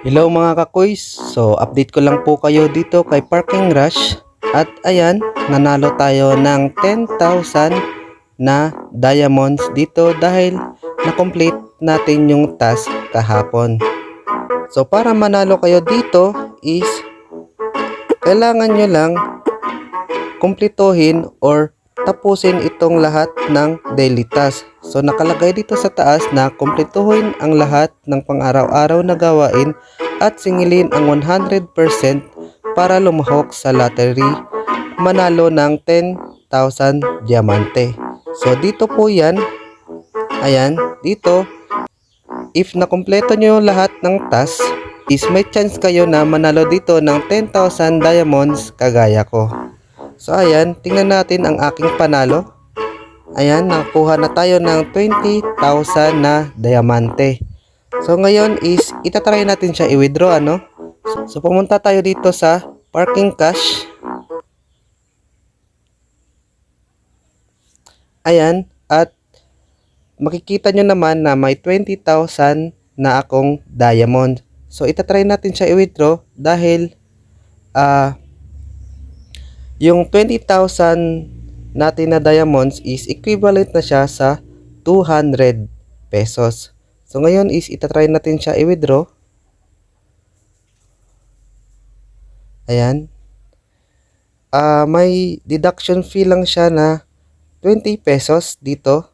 Hello mga kakuys, so update ko lang po kayo dito kay Parking Rush. At ayan, nanalo tayo ng 10,000 na diamonds dito dahil na-complete natin yung task kahapon. So para manalo kayo dito is kailangan nyo lang kumplituhin or tapusin itong lahat ng daily task. So nakalagay dito sa taas na kumplituhin ang lahat ng pang-araw-araw na gawain at singilin ang 100% para lumahok sa lottery, manalo ng 10,000 diamante. So dito po yan, ayan, dito, if nakumpleto nyo lahat ng task, is may chance kayo na manalo dito ng 10,000 diamonds kagaya ko. So ayan, tingnan natin ang aking panalo. Ayan, nakuha na tayo ng 20,000 na diamante. So ngayon is itatry natin siya i-withdraw, ano? So pumunta tayo dito sa Parking Cash. Ayan, at makikita nyo naman na may 20,000 na akong diamond. So itatry natin siya i-withdraw dahil yung 20,000 natin na diamonds is equivalent na siya sa 200 pesos. So ngayon is itatry natin siya i-withdraw. Ayan. May deduction fee lang siya na 20 pesos dito.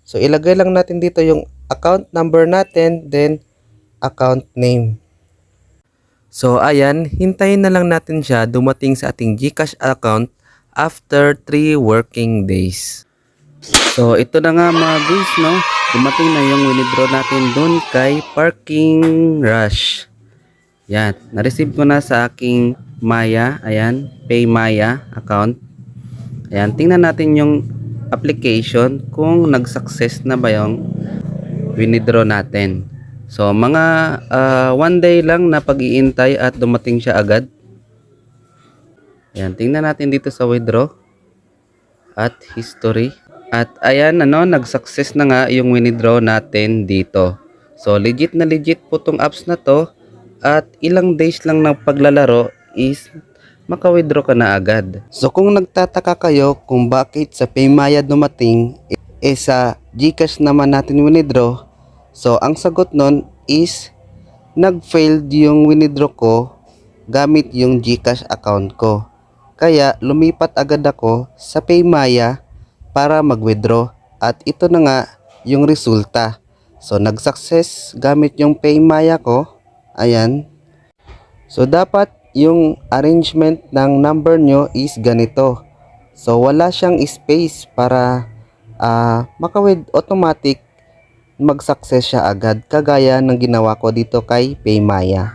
So ilagay lang natin dito yung account number natin, then account name. So ayan, hintayin na lang natin siya dumating sa ating GCash account after 3 working days. So ito na nga mga guys, no? Dumating na yung withdraw natin dun kay Parking Rush. Yan, na-receive ko na sa aking Maya, ayan, Pay Maya account. Ayan, tingnan natin yung application kung nag-success na ba yung withdraw natin. So mga 1 day lang na pag-iintay at dumating siya agad. Ayan, tingnan natin dito sa withdraw at history. At ayan, nag-success na nga yung withdraw natin dito. So legit na legit po tong apps na to at ilang days lang ng paglalaro is maka-withdraw ka na agad. So kung nagtataka kayo kung bakit sa Paymaya dumating sa GCash naman natin withdraw, so ang sagot nun is nag-failed yung withdraw ko gamit yung GCash account ko. Kaya lumipat agad ako sa Paymaya para mag-withdraw at ito na nga yung resulta. So nag-success gamit yung Paymaya ko. Ayan. So dapat yung arrangement ng number nyo is ganito. So wala siyang space para automatic mag-success siya agad kagaya ng ginawa ko dito kay Paymaya.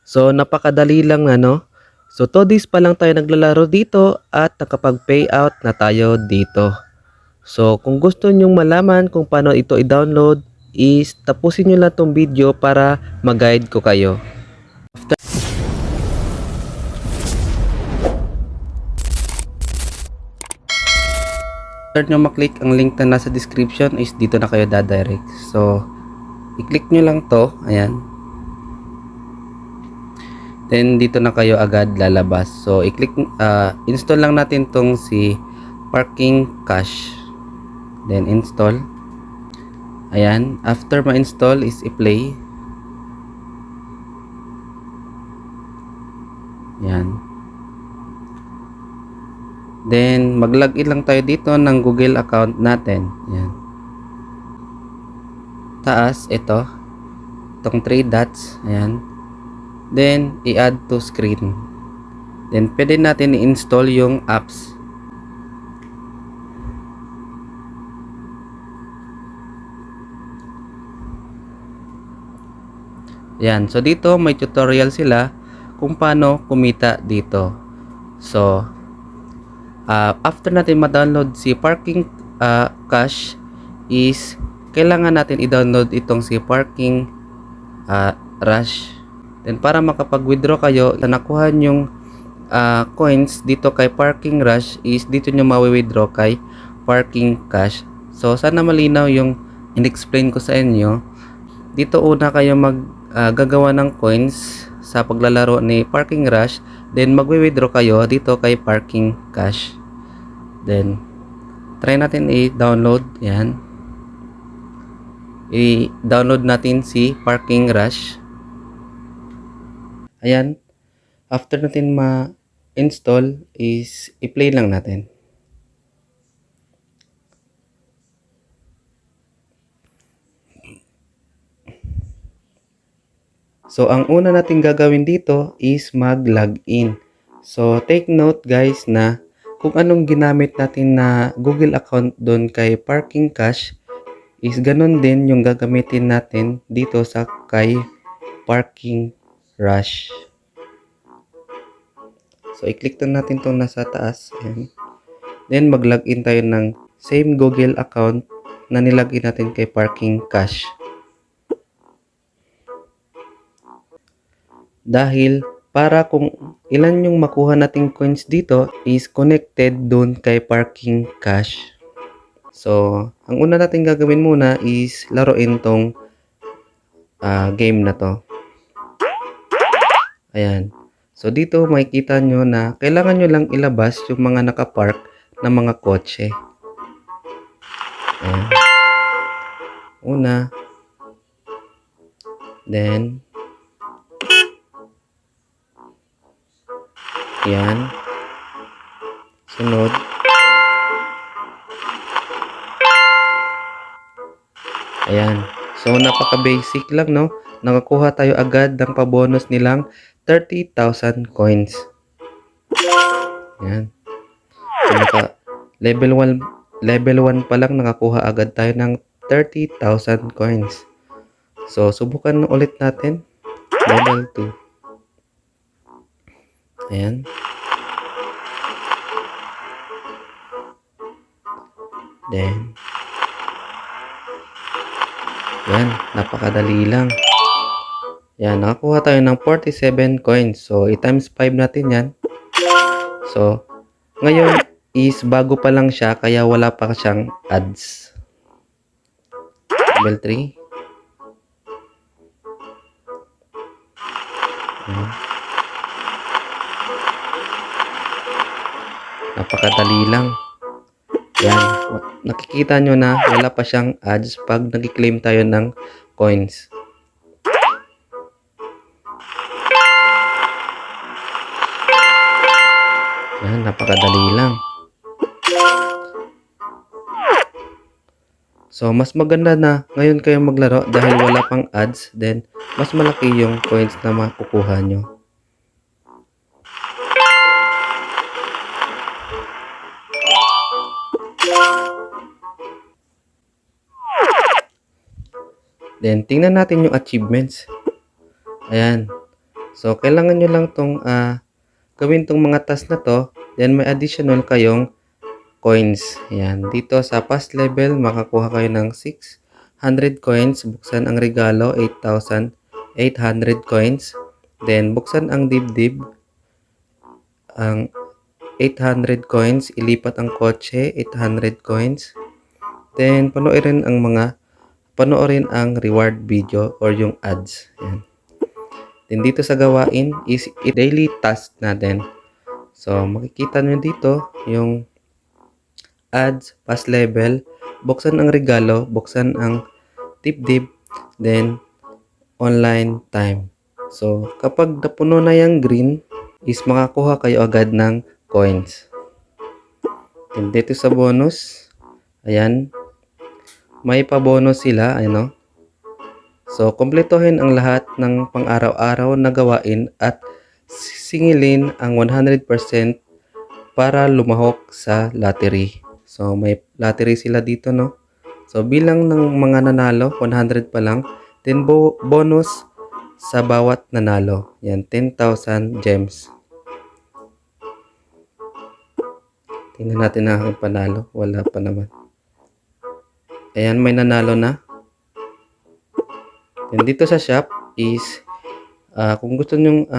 So napakadali lang, ano? So 2 days pa lang tayo naglalaro dito at nakapag-payout na tayo dito. So kung gusto nyong malaman kung paano ito i-download is tapusin nyo lang tong video para mag-guide ko kayo. After nyo maklik ang link na nasa description is dito na kayo dadirect. So i-click nyo lang to, ayan. Then dito na kayo agad lalabas. So i-click, install lang natin tong si Parking Cash. Then install. Ayan, after ma-install is i-play. Ayan. Then mag-login lang tayo dito ng Google account natin. Ayan. Taas, ito. Itong 3 dots. Ayan. Then i-add to screen. Then pwede natin i-install yung apps. Yan. So dito may tutorial sila kung paano kumita dito. So after natin ma-download si Parking Cash is kailangan natin i-download itong si Parking Rush. Then para makapag-withdraw kayo, nakuha yung coins dito kay Parking Rush is dito nyo ma-withdraw kay Parking Cash. So sana malinaw yung in-explain ko sa inyo. Dito una kayo gagawa ng coins sa paglalaro ni Parking Rush. Then magwi-withdraw kayo dito kay Parking Cash. Then try natin i-download. Yan. I-download natin si Parking Rush. Ayan. After natin ma-install is i-play lang natin. So, ang una natin gagawin dito is mag-login. So, take note guys na kung anong ginamit natin na Google account doon kay Parking Cash is ganun din yung gagamitin natin dito sa kay Parking Rush. So, i-click na natin itong nasa taas. Ayan. Then, mag-login tayo ng same Google account na nilagin natin kay Parking Cash. Dahil para kung ilan yung makuha nating coins dito is connected doon kay Parking Cash. So, ang una natin gagawin muna is laruin tong game na to. Ayan. So, dito makikita nyo na kailangan nyo lang ilabas yung mga nakapark na mga kotse. Ayan. Una. Then, yan. Sunod. Ayan. So, napaka-basic lang, no? Nakakuha tayo agad ng pabonus nilang 30,000 coins. Ayan. So, level 1 pa lang nakakuha agad tayo ng 30,000 coins. So, subukan ulit natin. Level 2. Ayan. Then, yan, napakadali lang. Yan, nakakuha tayo ng 47 coins. So, i-times 5 natin yan. So, ngayon is bago pa lang siya, kaya wala pa siyang ads. Level 3. Yan. Napakadali lang. Yan. Nakikita nyo na wala pa siyang ads pag nag-claim tayo ng coins. Yan. Napakadali lang. So, mas maganda na ngayon kayo maglaro dahil wala pang ads. Then, mas malaki yung coins na makukuha nyo. Then, tingnan natin yung achievements. Ayan. So, kailangan nyo lang tong gawin tong mga task na to. Then, may additional kayong coins. Ayan. Dito sa past level, makakuha kayo ng 600 coins. Buksan ang regalo, 8,800 coins. Then, buksan ang dibdib. Ang 800 coins. Ilipat ang kotse, 800 coins. Then, panoorin ang reward video or yung ads. Ayan. Then dito sa gawain is daily task natin. So makikita nyo dito yung ads, past level, buksan ang regalo, buksan ang dibdib, then online time. So kapag napuno na yung green is makakuha kayo agad ng coins. Then dito sa bonus, ayan, may pa-bonus sila, ano. So, kumpletuhin ang lahat ng pang-araw-araw na gawain at singilin ang 100% para lumahok sa lottery. So, may lottery sila dito, no. So, bilang ng mga nanalo, 100 pa lang. Then, bonus sa bawat nanalo. Yan, 10,000 gems. Tingnan natin na ang panalo. Wala pa naman. Ayan, may nanalo na. And dito sa shop is, kung gusto nyong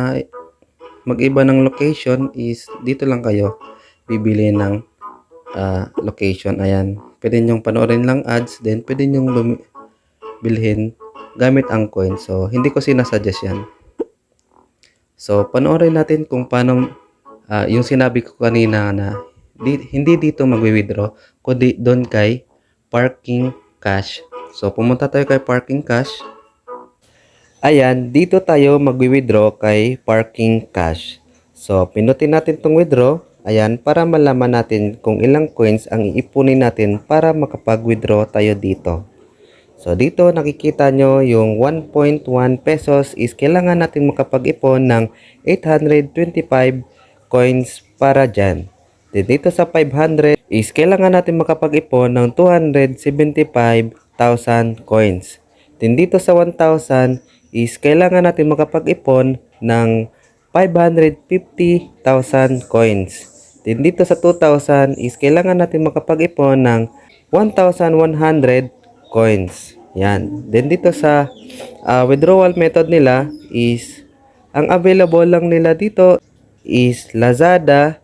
mag-iba ng location is, dito lang kayo bibili ng location. Ayan, pwede nyong panoorin lang ads, then pwede nyong bilhin gamit ang coin. So, hindi ko sinasuggest yan. So, panoorin natin kung paano yung sinabi ko kanina na hindi dito magwi-withdraw, kundi doon kay parking cash. So, pumunta tayo kay parking cash. Ayan, dito tayo magwi-withdraw kay parking cash. So, pinutin natin tong withdraw. Ayan, para malaman natin kung ilang coins ang iipunin natin para makapag-withdraw tayo dito. So, dito nakikita nyo yung 1.1 pesos is kailangan natin makapag-ipon ng 825 coins para dyan. Then, dito sa 500 is kailangan natin makapag-ipon ng 275,000 coins. Then, dito sa 1,000 is kailangan natin makapag-ipon ng 550,000 coins. Then dito sa 2,000 is kailangan natin makapag-ipon ng 1,100 coins. Yan. Then dito sa withdrawal method nila is ang available lang nila dito is Lazada,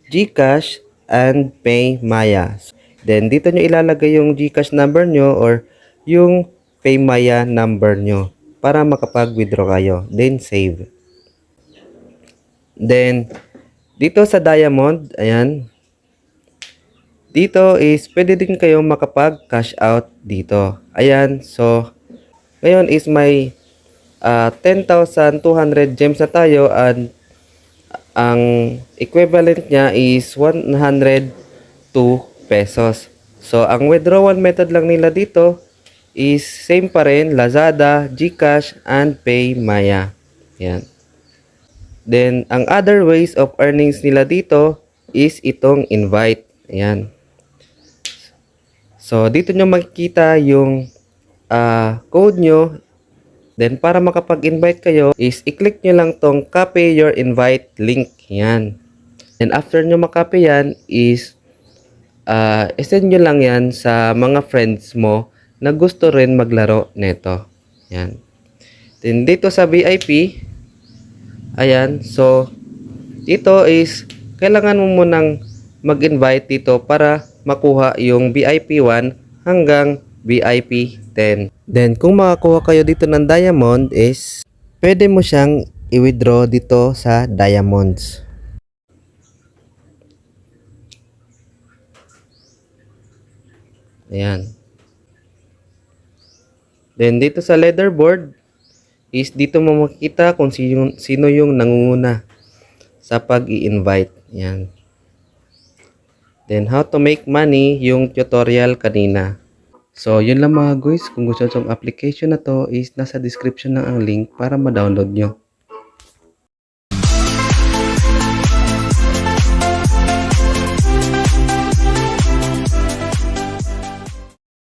GCash, and PayMaya. Then dito nyo ilalagay yung GCash number nyo or yung PayMaya number nyo para makapag-withdraw kayo. Then, save. Then, dito sa Diamond, ayan. Dito is, pwede din kayong makapag-cash out dito. Ayan, so, ngayon is may 10,200 gems na tayo and ang equivalent niya is 102 pesos. So, ang withdrawal method lang nila dito is same pa rin, Lazada, GCash, and PayMaya. Yan. Then, ang other ways of earnings nila dito is itong invite. Ayan. So, dito nyo makikita yung code nyo. Then, para makapag-invite kayo is i-click nyo lang tong copy your invite link. Yan. And after nyo makopy yan is isend nyo lang yan sa mga friends mo na gusto rin maglaro neto. Yan. Then dito sa VIP, ayan, so dito is kailangan mo munang mag-invite dito para makuha yung VIP 1 hanggang VIP 10. Then kung makakuha kayo dito ng diamond is pwede mo siyang i-withdraw dito sa diamonds. Ayan. Then dito sa leaderboard is dito mo makikita kung sino yung nangunguna sa pag-i-invite. Yan. Then how to make money yung tutorial kanina. So yun lang mga guys, kung gusto nyo application na to is nasa description na ang link para ma-download nyo.